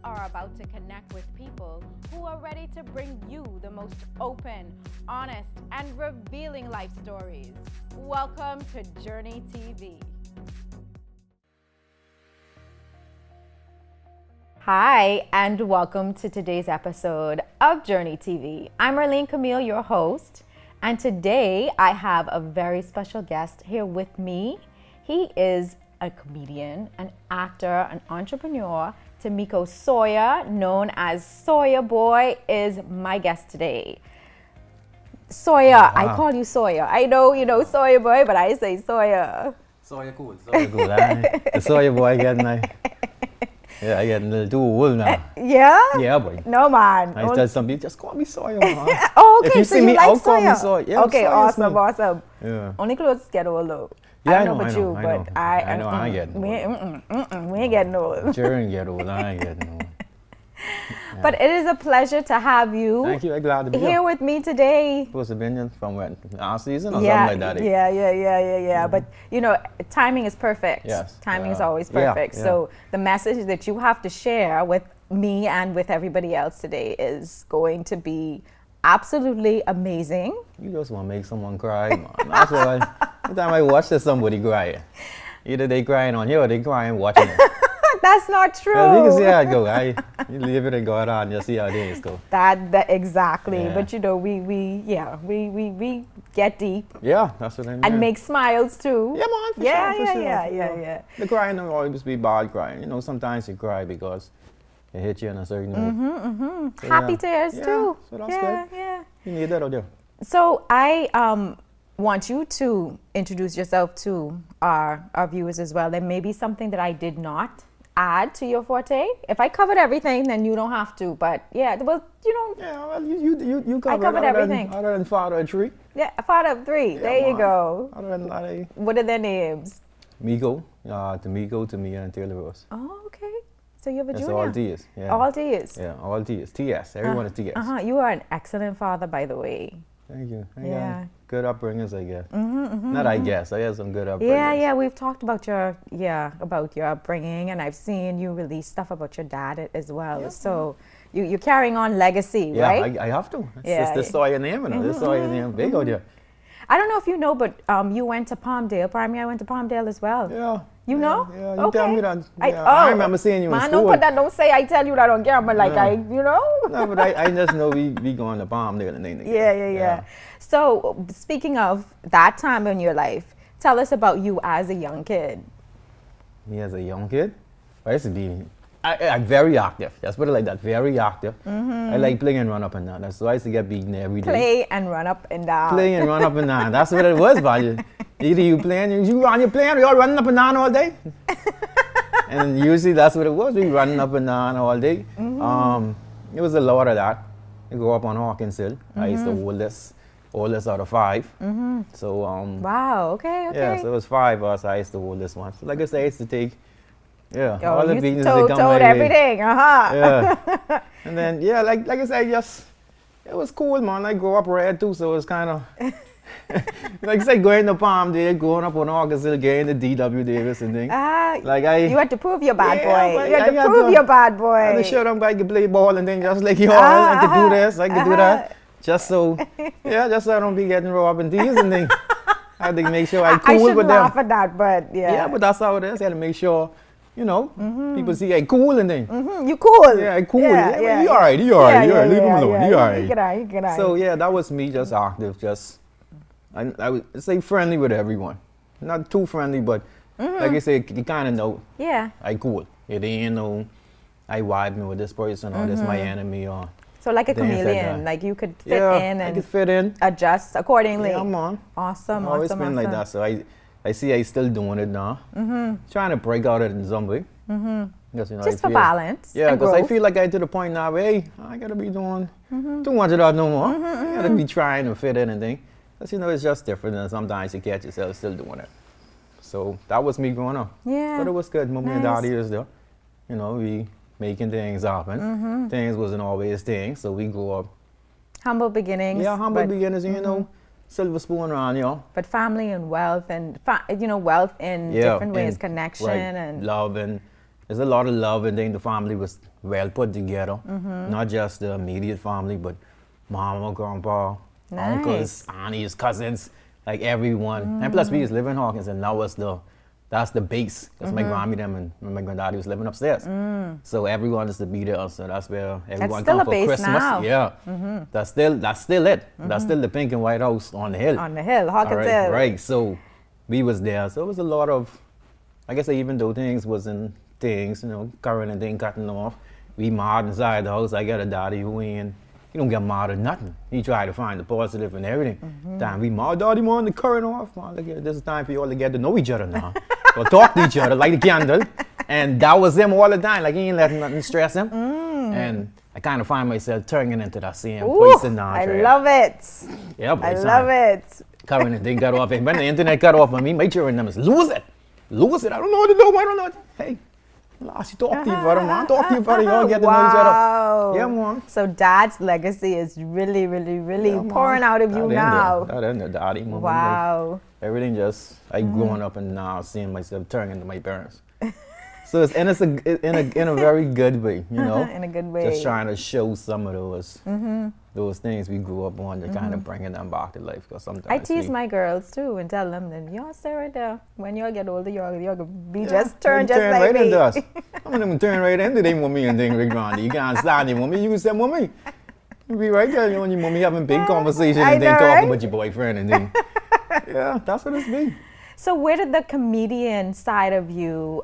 are about to connect with people who are ready to bring you the most open, honest, and revealing life stories. Welcome to Journey TV. Hi, and welcome to today's episode of Journey TV. I'm Marlene Camille, your host, and today I have a very special guest here with me. He is a comedian, an actor, an entrepreneur. Timico Sawyer, known as Sawyerboy, is my guest today. Sawyer, wow. I call you Sawyer. I know you know Sawyerboy, but I say Sawyer. Sawyer cool. Sawyer cool. The Sawyerboy getting I get a little too old now. Yeah? Yeah, boy. No, man. I tell some people, just call me Sawyer, man. Oh, okay. If you so see you me, like I'll Sawyer. call me Sawyer. Yeah, okay, Sawyer's awesome. Yeah. Only clothes get old though. Yeah, I don't know about you, but I know, I ain't getting old. We ain't getting old. Sure ain't get old, I ain't getting old. Yeah. But it is a pleasure to have you. Thank you, I'm glad to be here with me today. Supposed to have been from when? Last season or yeah, something like that? Yeah. Mm-hmm. But you know, timing is perfect. Yes. Timing is always perfect. Yeah. So the message that you have to share with me and with everybody else today is going to be absolutely amazing. You just want to make someone cry, man. That's why every time I watch this, somebody crying. Either they crying on you or they crying watching it. That's not true. Yeah, you can see how it go. You leave it and go around and you see how things go. That exactly. Yeah. But you know, we get deep. Yeah, that's what I mean. And make smiles too. Yeah, man, for sure. Yeah. The crying don't always be bad crying. You know, sometimes you cry because it hit you in a certain way. So, happy tears too. So that's good. Yeah. You need that, or do? So I want you to introduce yourself to our viewers as well. There may be something that I did not add to your forte. If I covered everything, then you don't have to. But yeah, well, you know. Yeah, well, you covered, I covered everything. Other than father of three. Yeah, father of three. Yeah, there you go. Other than that, what are their names? Miko, Timico, Tamia, and Taylor Rose. Oh, okay. So you have a That's junior. all T's. Yeah. All T's. Yeah, all T's. TS. Everyone is TS. You are an excellent father, by the way. Thank you. Yeah. Good upbringers, I guess. Not I guess. I have some good upbringers. Yeah. We've talked about your upbringing, and I've seen you release stuff about your dad as well. Yeah. So you're carrying on legacy, right? Yeah, I have to. Yeah. It's the Sawyer name, you know. The Sawyer name, big out there. I don't know if you know, but you went to Palmdale. Primary, I went to Palmdale as well. Yeah. You know? Yeah, you okay. tell me that. Yeah. I remember seeing you in school. Don't put that, don't say I tell you that on camera, like you know? No, but I just know we going to Palmdale and things. Yeah. So, speaking of that time in your life, tell us about you as a young kid. Me as a young kid? I used to be I'm very active. Just put it like that. Very active. I like playing and run up and down. So I used to get beaten every day. Play and run up and down. Play and run up and down. That's what it was, value. Either you playing, you playing, we all running up and down all day. And usually that's what it was. We running up and down all day. It was a lot of that. I grew up on Hawkins Hill. I used the oldest out of 5. So wow. Okay. Yeah. So it was 5 of us. I used the oldest one. So like I said, I used to take. Yeah, all the beatings that come my way. Everything, Yeah, and then like I said, just it was cool, man. I grew up red too, so it was kind of like I said, going to Palmdale, growing up on August Hill, getting the DW Davis and things. You had to prove your bad boy. You had to prove your bad boy. I had to show them I could play ball and then just like I could do this, I could do that, just so I don't be getting robbed and teased and things. I had to make sure I cool with them. I laugh at that, but yeah, but that's how it is. I had to make sure. You know, people see I cool and then you cool. Yeah, I cool. Yeah, you alright. Leave him alone. You alright. You can. So yeah, that was me, just active, I would say friendly with everyone. Not too friendly, but like I say, you kind of know. Yeah. I cool. It ain't no, I vibing with this person or this my enemy or. So like a chameleon, like you could fit in and I could fit in, adjust accordingly. Yeah, man. Awesome. I've always been like that. So I see I still doing it now. Trying to break out of it in some way. Because, you know, just for balance. Yeah, because I feel like I to the point now where, hey, I gotta be doing too much of that no more. I gotta be trying to fit in and thing. Because, you know, it's just different and sometimes you catch yourself still doing it. So that was me growing up. Yeah. But it was good. Mommy and daddy was there. You know, we making things happen. Things wasn't always things, so we grew up. Humble beginnings. Yeah, humble beginnings, you know. silver spoon around, you know. But family and wealth and, wealth in different ways, connection right, and... love and there's a lot of love, and then the family was well put together. Not just the immediate family, but mama, grandpa, uncles, aunties, cousins, like everyone. And plus we was living in Hawkins, and that's the base. Because my grandma them and my granddaddy was living upstairs. So everyone is to be there. So that's where everyone come for Christmas. Now. Yeah. That's still it. That's still the pink and white house on the hill. On the hill, Hawkins Hill. Right. So we was there. So it was a lot of, I guess even though things wasn't things, current and thing cutting off, we mad inside the house. I got a daddy who ain't, he don't get mad at nothing. He try to find the positive and everything. Time we mad, daddy, man, the current off. Man, look here, this is time for you all to get to know each other now. Or talk to each other, light a candle. And that was him all the time. Like, he ain't letting nothing stress him. And I kind of find myself turning into that same person now. I love it. Yeah, I love it. Current and thing cut off. And when the internet cut off on me, my children them is lose it. Lose it. I don't know what to do. I don't know. Hey. She talk to you, brother, man. Talk to you, brother. Y'all get to know each other. Yeah, man. So dad's legacy is really, really, really pouring out of you now. That in there, daddy. Mama, wow. Like, everything just, growing up and now seeing myself turn into my parents. So it's in a very good way, In a good way. Just trying to show some of those things we grew up on, to kind of bringing them back to life. Because sometimes I tease my girls too and tell them that y'all stay right there. When y'all get older, y'all gonna be just turn like right me. Into us. I'm gonna turn right into them mommy and thing, Rick Randy. You can't stand your mommy. You can say mommy. You be right there, your mommy having big conversation and then talking about your boyfriend and then. Yeah, that's what it's been. So where did the comedian side of you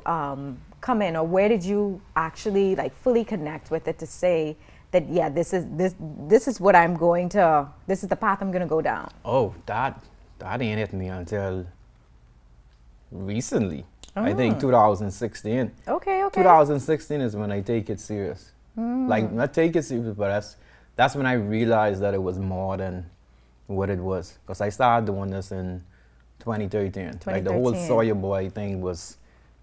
come in, or where did you actually like fully connect with it to say that this is what I'm going to, this is the path I'm gonna go down? Oh, that ain't hit me until recently. I think 2016. Okay. 2016 is when I take it serious. Like, not take it serious, but that's when I realized that it was more than what it was. Because I started doing this in 2013. Like, the whole Sawyerboy thing was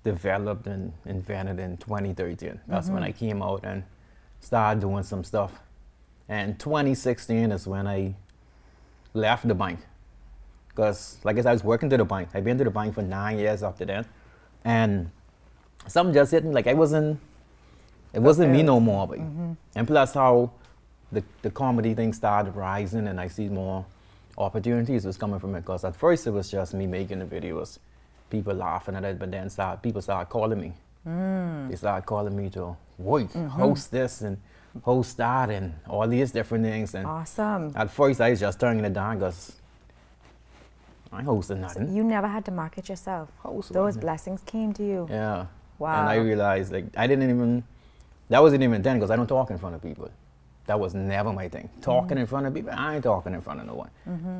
developed and invented in 2013. That's when I came out and started doing some stuff. And 2016 is when I left the bank. Because, like I said, I was working to the bank. I've been to the bank for 9 years after that. And something just hit me, like it wasn't me no more. But, and plus how the comedy thing started rising, and I see more opportunities was coming from it. Because at first it was just me making the videos, people laughing at it, but then people started calling me. They started calling me to work, host this and host that and all these different things. And awesome. At first I was just turning it down because I ain't hosting nothing. So you never had to market yourself. Those blessings came to you. Yeah. Wow. And I realized, like, that wasn't even then, because I don't talk in front of people. That was never my thing. Talking in front of people, I ain't talking in front of no one.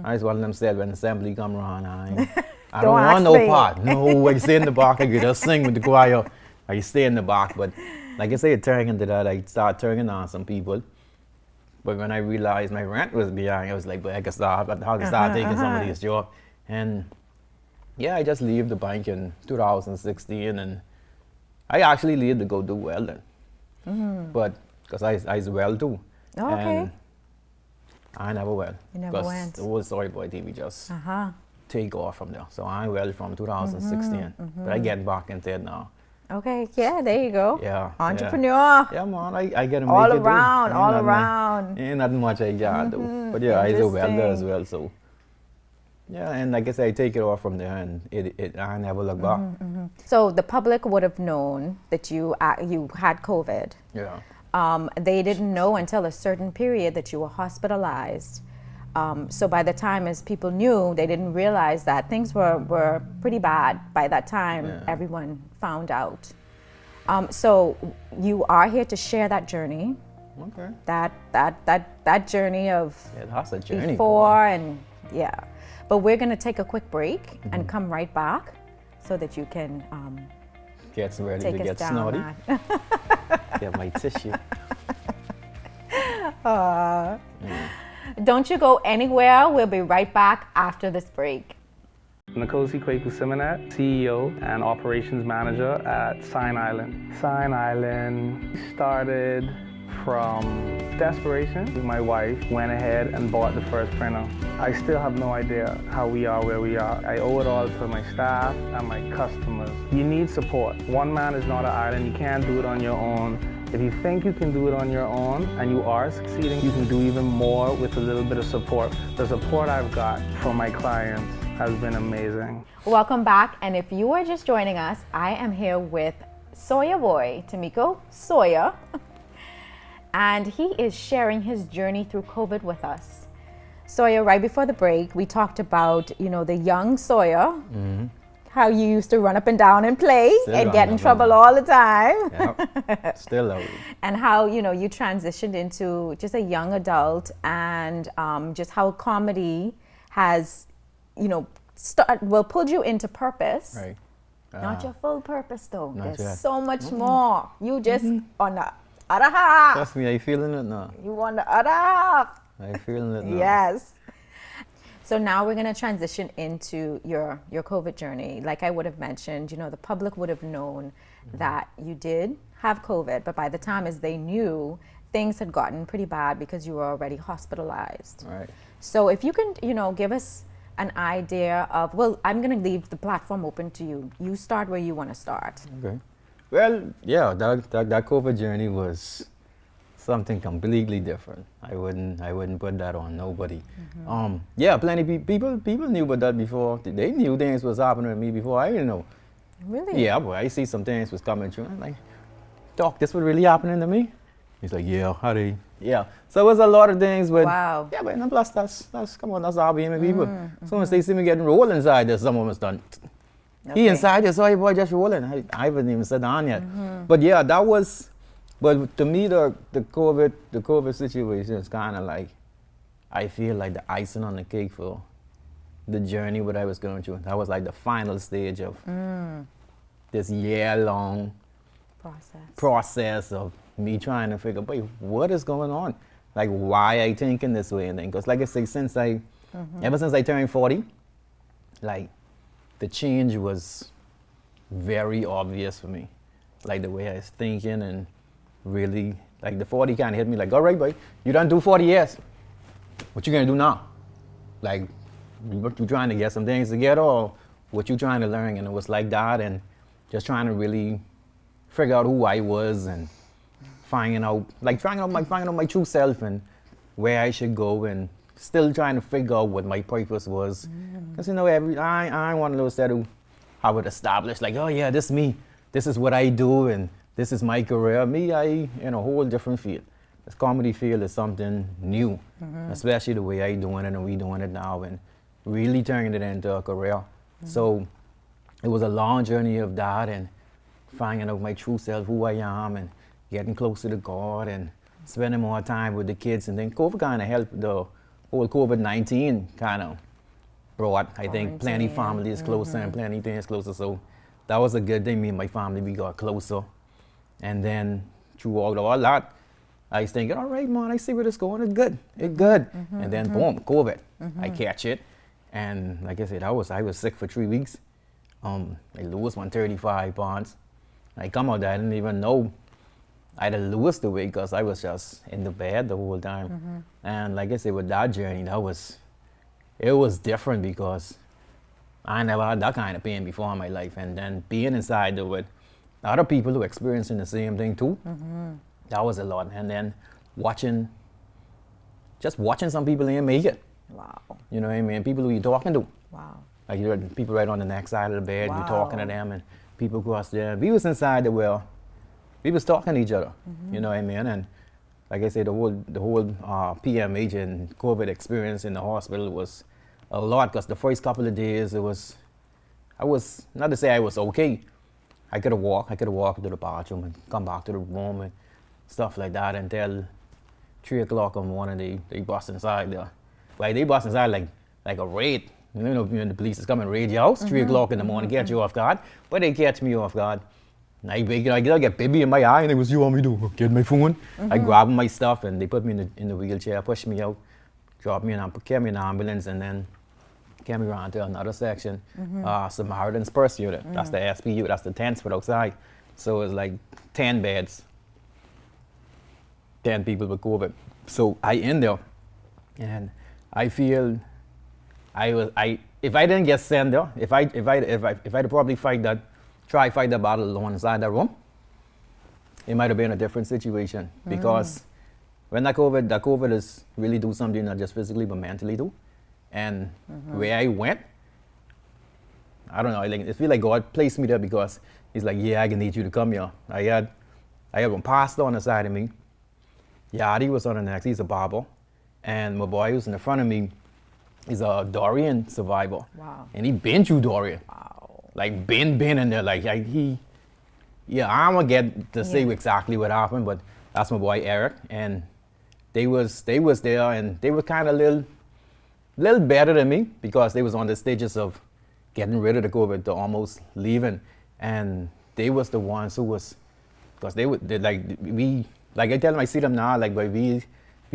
I just one of them said when assembly come around, I don't want no part. No, I stay in the back, I could just sing with the choir. I stay in the back. But like I say, turning into that, I started turning on some people. But when I realized my rent was behind, I was like, but I can start taking some of these jobs. And yeah, I just leave the bank in 2016, and I actually leave to go do welding. But because I was well too. Oh, okay. And I never went. You never went. The whole Sawyerboy TV just take off from there. So I well from 2016. But I get back into it now. Okay, yeah, there you go. Yeah. Entrepreneur. Yeah, man, I get to make all it around, do. all around. Ain't not much I can do. But yeah, I was a welder as well, so. Yeah, and like I said, I take it off from there, and I never look back. So the public would have known that you had COVID. Yeah. They didn't know until a certain period that you were hospitalized. So by the time as people knew, they didn't realize that things were pretty bad by that time. Everyone found out. So you are here to share that journey. Okay. That journey of that's a journey before and But we're gonna take a quick break and come right back so that you can get ready take to us get down snotty. Get my tissue. Don't you go anywhere. We'll be right back after this break. Nkosi Kweku-Simonette, CEO and Operations Manager at Sign Island. Sign Island started from desperation. My wife went ahead and bought the first printer. I still have no idea how we are where we are. I owe it all to my staff and my customers. You need support. One man is not an island. You can't do it on your own. If you think you can do it on your own and you are succeeding, you can do even more with a little bit of support. The support I've got from my clients has been amazing. Welcome back, and if you are just joining us, I am here with Sawyerboy, Timico Sawyer, and he is sharing his journey through COVID with us. Sawyer, right before the break, we talked about, the young Sawyer, how you used to run up and down and play and get in trouble all the time. Yep. Still love it. And how, you transitioned into just a young adult, and just how comedy has, pulled you into purpose. Right. Not your full purpose though. Not There's yet. so much more. You just on the other half. Trust me, are you feeling it now? You on the other half. Are you feeling it now? Yes. So now we're going to transition into your COVID journey. Like I would have mentioned, the public would have known that you did have COVID, but by the time as they knew, things had gotten pretty bad because you were already hospitalized. Right. So if you can, give us an idea of, well, I'm going to leave the platform open to you. You start where you want to start. Okay. Well, yeah, that COVID journey was something completely different. I wouldn't put that on nobody. Yeah, plenty people knew about that before. They knew things was happening to me before I didn't know. Really? Yeah, but I see some things was coming through. I'm like, Doc, this was really happening to me? He's like, yeah, how do you? Yeah. So it was a lot of things with. Wow. Yeah, but plus that's come on, that's how being people. So once they see me getting rolled inside, there's someone was done. Okay. He inside there, Sawyerboy just rolling. I haven't even sat down yet. But yeah, that was. But to me, the COVID situation is kind of like, I feel like the icing on the cake for the journey what I was going through. That was like the final stage of this year-long process of me trying to figure, wait, what is going on? Like, why I thinking this way and then? Because like I say, ever since I turned 40, like, the change was very obvious for me. Like the way I was thinking and really, like the 40 kind of hit me like, all right, boy, you done do 40 years. What you gonna do now? Like, you trying to get some things together or what you trying to learn? And it was like that, and just trying to really figure out who I was and finding out my true self and where I should go, and still trying to figure out what my purpose was. Because I ain't one of those that who have it established, like, oh yeah, this is me, this is what I do, and this is my career. Me, I in a whole different field. This comedy field is something new, especially the way I doing it and we doing it now, and really turning it into a career. So it was a long journey of that and finding out my true self, who I am, and getting closer to God and spending more time with the kids. And then COVID kind of helped. The whole COVID-19 kind of brought, I think, plenty families closer and plenty things closer. So that was a good thing. Me and my family, we got closer. And then through all that, I was thinking, all right, man, I see where this going. It's good. It's good. And then boom, COVID. I catch it. And like I said, I was sick for 3 weeks. I lost 135 pounds. I come out there, I didn't even know I'd lost the weight because I was just in the bed the whole time. And like I said, with that journey, it was different because I never had that kind of pain before in my life. And then being inside there with other people who experiencing the same thing too, that was a lot. And then watching some people in make it. Wow. You know what I mean? People who you're talking to. Wow. Like you're people right on the next side of the bed, Wow. you're talking to them, and people across there. We was inside the well. We was talking to each other. You know what I mean? And like I said, the whole PMH and COVID experience in the hospital was a lot because the first couple of days I was not to say I was okay. I could walk to the bathroom and come back to the room and stuff like that until 3 o'clock in the morning they bust inside there. Like they bust inside like a raid. You know, the police is coming raid your house 3 o'clock in the morning, catch you off guard. But they catch me off guard. And I get baby in my eye, and it was, you want me to get my phone? I grab my stuff, and they put me in the wheelchair, push me out, carry me in an ambulance, and then carry me around to another section, Samaritan's Purse unit. That's the SPU, that's the tents for outside. So it's like 10 beds. 10 people with COVID. So I in there, and I feel if I didn't get sent there, if I'd probably fight that battle alone inside that room, it might have been a different situation. Because when that COVID is really do something not just physically but mentally too. And where I went, I don't know, I feel like God placed me there because He's like, yeah, I need you to come here. I had one pastor on the side of me. Yadi was on the next, he's a barber. And my boy who's in the front of me, he's a Dorian survivor. Wow. And he been through Dorian. Wow. Like been in there. Like I'm gonna get to say exactly what happened, but that's my boy Eric. And they was there, and they were kind of little better than me because they was on the stages of getting rid of the COVID to almost leaving. And they was the ones who was, because they I tell them, I see them now, like, but we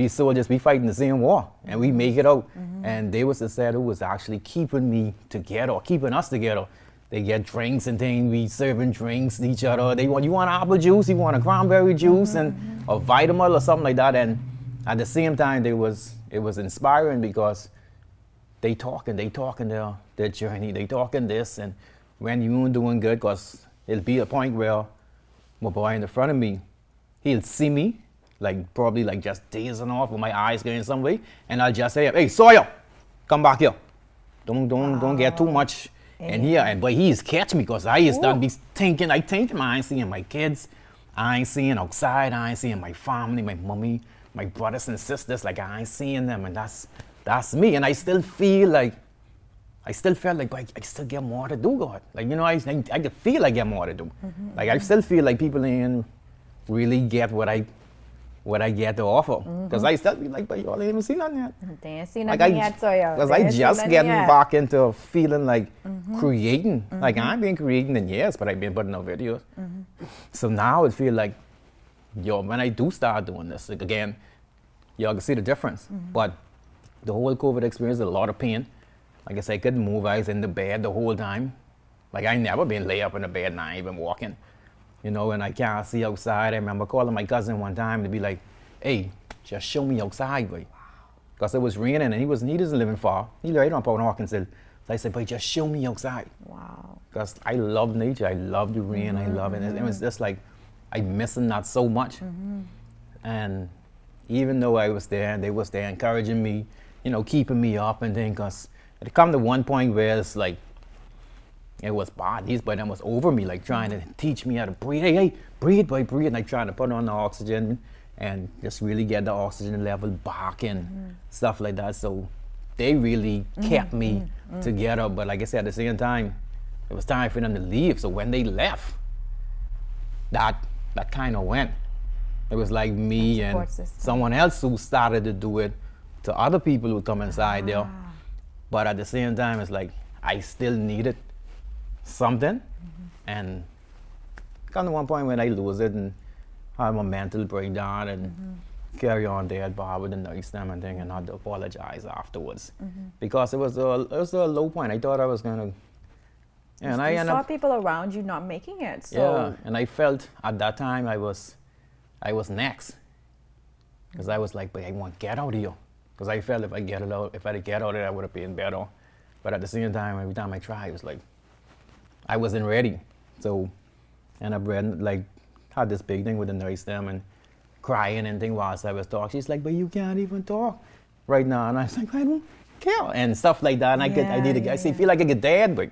soldiers, we fighting the same war, and we make it out. And they was the set who was actually keeping me together, keeping us together. They get drinks and things, we serving drinks to each other. You want apple juice, you want a cranberry juice, and a vitamin or something like that. And at the same time, it was inspiring because they talking their journey, they talking this, and when you ain't doing good, because it'll be a point where my boy in the front of me, he'll see me, like probably like just dazing off with my eyes going some way, and I'll just say, hey, Sawyer, come back here. Don't get too much in here. But he's catch me because I used to be thinking, I ain't seeing my kids, I ain't seeing outside, I ain't seeing my family, my mommy, my brothers and sisters, like I ain't seeing them, and that's me. And I still felt like, but I still get more to do, God. Like, I could feel I get more to do. Like, I still feel like people ain't really get what I get to offer. Because I still be like, but y'all ain't even seen nothing yet. They ain't seen nothing yet, so yeah. Because I just getting back into feeling like creating. Like, I ain't been creating in years, but I've been putting out videos. So now it feel like, when I do start doing this, like, again, y'all can see the difference. But the whole COVID experience is a lot of pain. Like I said, I couldn't move. I was in the bed the whole time. Like, I never been lay up in the bed and I ain't even walking. And I can't see outside. I remember calling my cousin one time to be like, hey, just show me outside, boy. Because it was raining and he doesn't live in far. He right on Port Hawkinson. So I said, boy, just show me outside. Wow. Because I love nature. I love the rain. I love it. It was just like, I'm missing that so much. And even though I was there and they was there encouraging me, keeping me up and things, because it come to one point where it's like, it was bad. These boy them was over me, like trying to teach me how to breathe. Hey, breathe, boy, breathe. And like trying to put on the oxygen and just really get the oxygen level back and stuff like that. So they really kept me together. But like I said, at the same time, it was time for them to leave. So when they left, that kind of went. It was like me and someone else who started to do it to other people who come inside there. But at the same time, it's like I still needed something. And come to one point when I lose it and have a mental breakdown and carry on there at bar with the nurse them and thing, and had to apologize afterwards. Because it was a low point. I thought I was gonna, and I saw people around you not making it. So yeah, and I felt at that time I was next. Because I was like, but I want to get out of here. Because I felt if I get out of it, I would have been better. But at the same time, every time I tried, it was like, I wasn't ready. So, and I had this big thing with the nurse them and crying and thing whilst I was talking. She's like, but you can't even talk right now. And I was like, I don't care. And stuff like that. And I feel like I get dead, but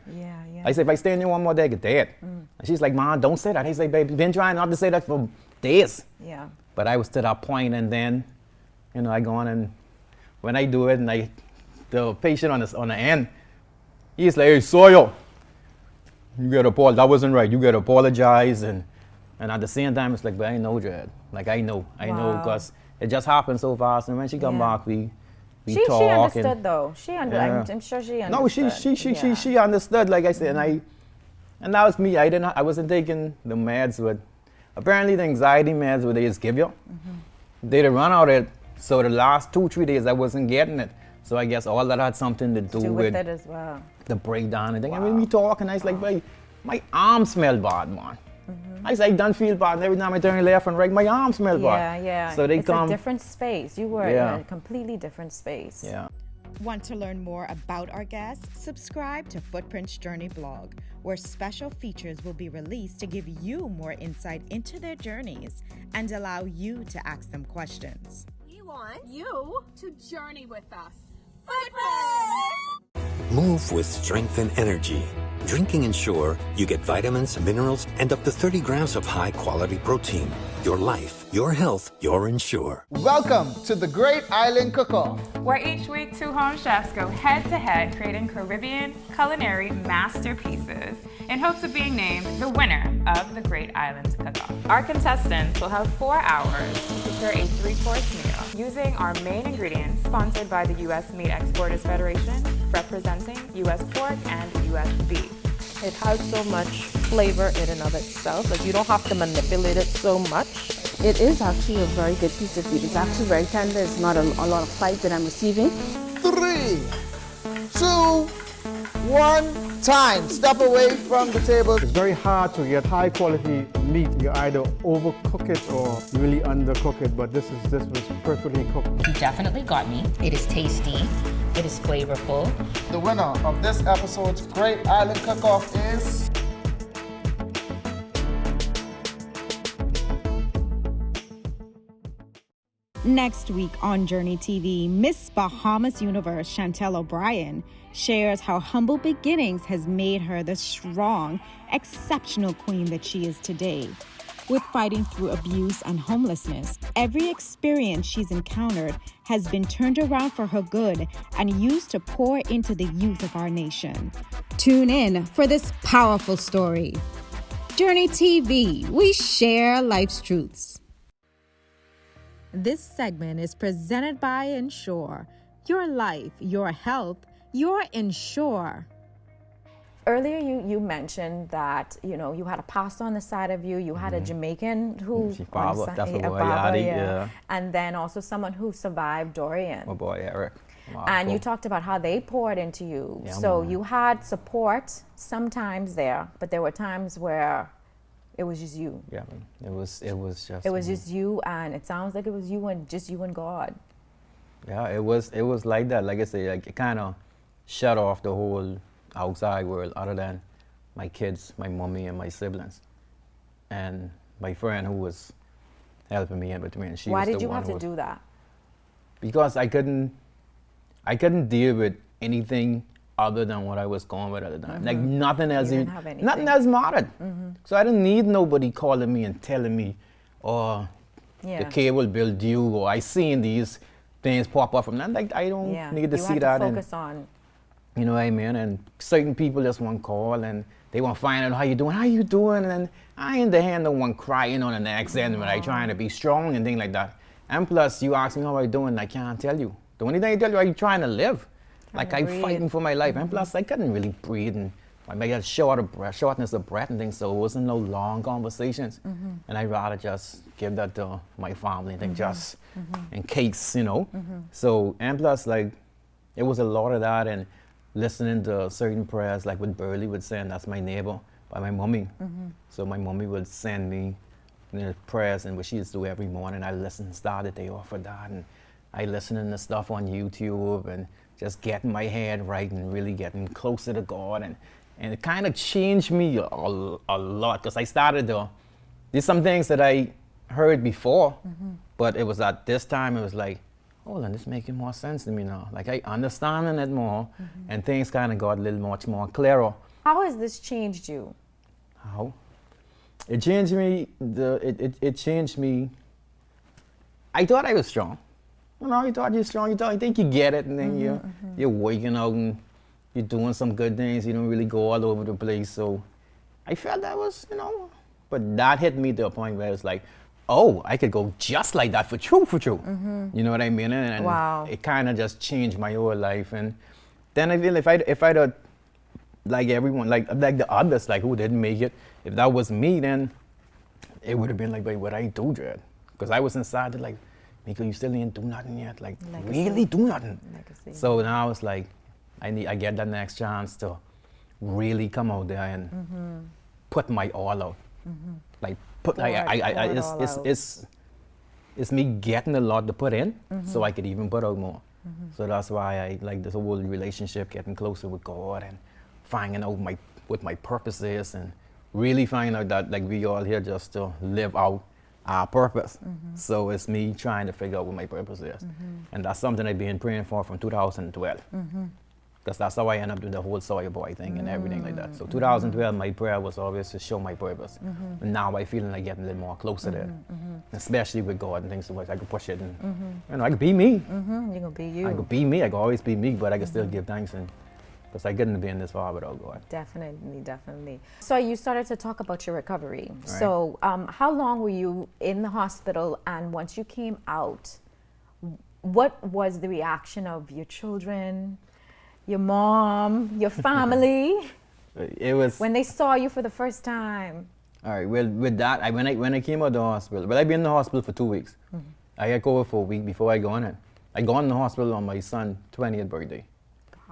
I said, if I stay in here one more day, I get dead. And she's like, Mom, don't say that. I say, baby, been trying not to say that for days. Yeah. But I was to that point, and then, I go on, and when I do it, and the patient on the end, he's like, hey, Sawyer, you gotta apologize. That wasn't right. You gotta apologize. And at the same time, it's like, but I know, Jed. Like, I know, because it just happened so fast. And when she come back, we talk. She understood, though. I'm sure she understood. No, she understood, like I said. And that was me. I wasn't taking the meds, but apparently the anxiety meds what they just give you, they'd run out of it. So the last 2-3 days I wasn't getting it. So I guess all that had something to do with it as well. The breakdown and thing. And when we talk, and I was like, boy, my arm smelled bad, man. I say, I done feel bad, and every time I turn left and right, my arms smell bad. Yeah. So they it's come. a different space. You were in a completely different space. Yeah. Want to learn more about our guests? Subscribe to Footprints Journey blog, where special features will be released to give you more insight into their journeys and allow you to ask them questions. We want you to journey with us. Footprints! Move with strength and energy. Drinking Ensure, you get vitamins, minerals, and up to 30 grams of high-quality protein. Your life, your health, your Ensure. Welcome to the Great Island Cook-Off, where each week 2 home chefs go head-to-head creating Caribbean culinary masterpieces in hopes of being named the winner of the Great Island Cook-Off. Our contestants will have 4 hours to prepare a 3-course meal using our main ingredients sponsored by the U.S. Meat Exporters Federation, representing U.S. pork and U.S. beef. It has so much flavor in and of itself. Like, you don't have to manipulate it so much. It is actually a very good piece of food. It's actually very tender. It's not a lot of fight that I'm receiving. 3, 2, 1, time. Step away from the table. It's very hard to get high quality meat. You either overcook it or really undercook it, but this was perfectly cooked. You definitely got me. It is tasty. It is flavorful. The winner of this episode's Great Island Cook-Off is... Next week on Journey TV, Miss Bahamas Universe Chantel O'Brien shares how humble beginnings has made her the strong, exceptional queen that she is today. With fighting through abuse and homelessness, every experience she's encountered has been turned around for her good and used to pour into the youth of our nation. Tune in for this powerful story. Journey TV, we share life's truths. This segment is presented by Ensure. Your life, your health, your Ensure. Earlier, you mentioned that, you know, you had a pastor on the side of you. You had a Jamaican who... Baba, that's the boy, yeah. And then also someone who survived Dorian. My boy, Eric. And you talked about how they poured into you. Yeah, so man. you had support sometimes there, but there were times where it was just you. Yeah, man. It was just... It was just you, and it sounds like it was you and just you and God. Yeah, it was like that. Like I say, like, it kind of shut off the whole outside world other than my kids, my mommy, and my siblings. And my friend who was helping me in between. She Why was did the you one have to who, do that? Because I couldn't deal with anything other than what I was going with at the time. Like nothing else, You didn't have anything. nothing else mattered. So I didn't need nobody calling me and telling me, oh, the cable bill due, or I seen these things pop up from that. Like I don't need to see that. You had to focus on. You know what I mean? And certain people just want to call and they want to find out how you doing, and I ain't the hand no one crying on the next end when I trying to be strong and things like that. And plus, you ask me how I doing, I can't tell you. The only thing I tell you, are you trying to live? Like I'm fighting for my life. And plus, I couldn't really breathe, and I may get shortness of breath and things, so it wasn't no long conversations. And I'd rather just give that to my family and just in case, you know. So, and plus, like, it was a lot of that, and listening to certain prayers, like what Burley would send, that's my neighbor, by my mommy. So my mommy would send me prayers, and what she used to do every morning, I listen, start the day off with that, and I listening to stuff on YouTube, and just getting my head right, and really getting closer to God, and it kind of changed me a lot, because I started to, there's some things that I heard before, but it was at this time, it was like, oh, and it's making more sense to me now. Like I understanding it more, and things kind of got a little much more clearer. How has this changed you? How? It changed me. It changed me. I thought I was strong. You know, you thought you're strong. You think you get it, and then you're waking out and you're doing some good things. You don't really go all over the place. So I felt that was, you know, but that hit me to a point where it was like, oh, I could go just like that for true. You know what I mean? And wow. It kind of just changed my whole life. And then I feel if I'd like everyone, like the others, like who didn't make it, if that was me, then it would have been like, wait, what I do, Dread? Because I was inside it like, Miko, you still didn't do nothing yet. Like, really do nothing. Legacy. So now it's like, I get that next chance to really come out there and put my all out. Like put, it's me getting a lot to put in, so I could even put out more. So that's why I like this whole relationship, getting closer with God and finding out what my purpose is, and really finding out that like we all here just to live out our purpose. So it's me trying to figure out what my purpose is. And that's something I've been praying for from 2012. Because that's how I end up doing the whole Sawyerboy thing and everything like that. So 2012, my prayer was always to show my purpose. And now I feel like getting a little more closer there. Especially with God and things so much. I could push it and, you know, I could be me. You can be you. I could be me. I could always be me, but I could still give thanks. And because I couldn't be in this far without God. Definitely. So you started to talk about your recovery. Right. So how long were you in the hospital, and once you came out, what was the reaction of your children, your mom, your family? It was when they saw you for the first time. All right. Well, with that, when I came out of the hospital, I've been in the hospital for 2 weeks. I had COVID for a week before I gone in. I gone in the hospital on my son's 20th birthday.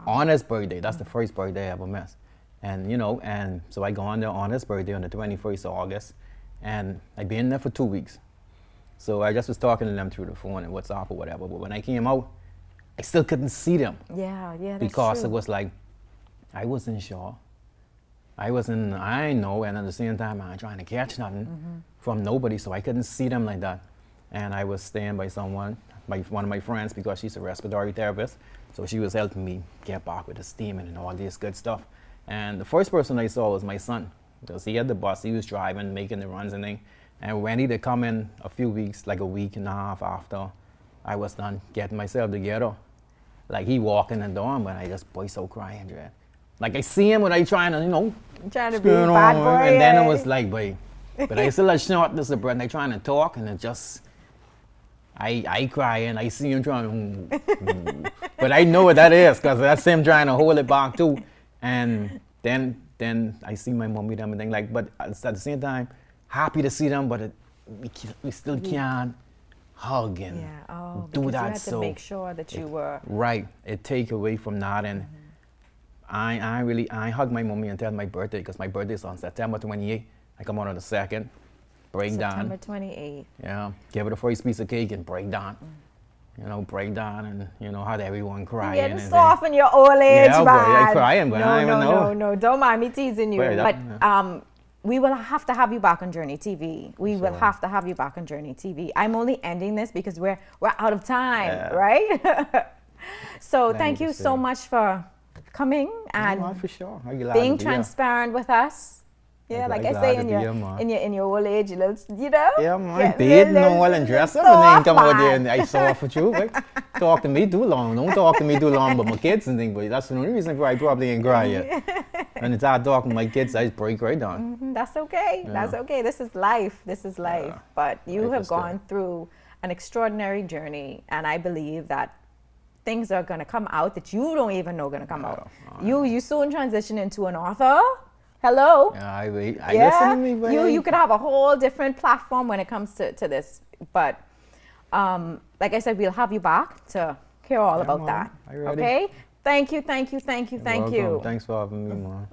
On his birthday, that's the first birthday I ever missed. And you know, and so I gone there on his birthday on the 21st of August, and I been there for 2 weeks. So I just was talking to them through the phone and WhatsApp or whatever. But when I came out, I still couldn't see them. Yeah, that's because true. It was like, I wasn't sure. I know, and at the same time, I ain't trying to catch nothing from nobody, so I couldn't see them like that. And I was staying by someone, by one of my friends, because she's a respiratory therapist. So she was helping me get back with the steaming and all this good stuff. And the first person I saw was my son, because he had the bus, he was driving, making the runs and things. And when he did come in a few weeks, like a week and a half after I was done getting myself together, like he walked in the door, but I just burst out crying, Dread. Like I see him when I trying to, you know, trying to be a bad boy. And then it was like, boy, but I still had shortness of breath, and I trying to talk, and it just, I cry, and I see him trying to, but I know what that is, because that's him trying to hold it back too. And then I see my mom with them and things like, but at the same time, happy to see them, but we still can't hug and do that. You had to make sure that you were right. It take away from that, and I hug my mommy until my birthday, because my birthday is on September 28th. I come out on the 2nd, break down. September 28th. Yeah, give her the first piece of cake and break down. You know, break down and, you know, had everyone crying. Yeah, to soften your old age, yeah, man. I crying, but I don't even know. No, don't mind me teasing you. But we will have to have you back on Journey TV. We will have to have you back on Journey TV. I'm only ending this because we're out of time, right? So thank you so much for coming and for sure. being transparent with us. Yeah, like I say, in your old age, you know. Yeah, man, bathing all and dress up and then come out there and I saw for you. Right? Talk to me too long. Don't talk to me too long about my kids and things, but that's the only reason why I probably ain't cry yet. And it's hard talking to my kids, I just break right down. That's okay. Yeah. That's okay. This is life. Yeah. But you have gone through an extraordinary journey, and I believe that things are going to come out that you don't even know going to come out. You soon transition into an author. Hello. Yeah, I listen to me, baby. You could have a whole different platform when it comes to this. But like I said, we'll have you back to hear all about that. Okay? Thank you. Thanks for having me, Mom.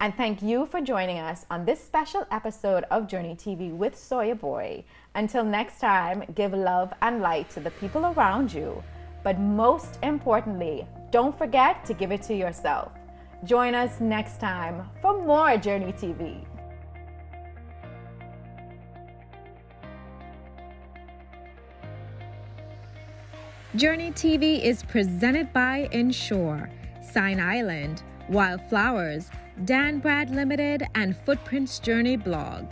And thank you for joining us on this special episode of Journey TV with Sawyerboy. Until next time, give love and light to the people around you. But most importantly, don't forget to give it to yourself. Join us next time for more Journey TV. Journey TV is presented by Ensure, Sign Island, Wildflowers, Dan Brad Limited, and Footprints Journey Blog.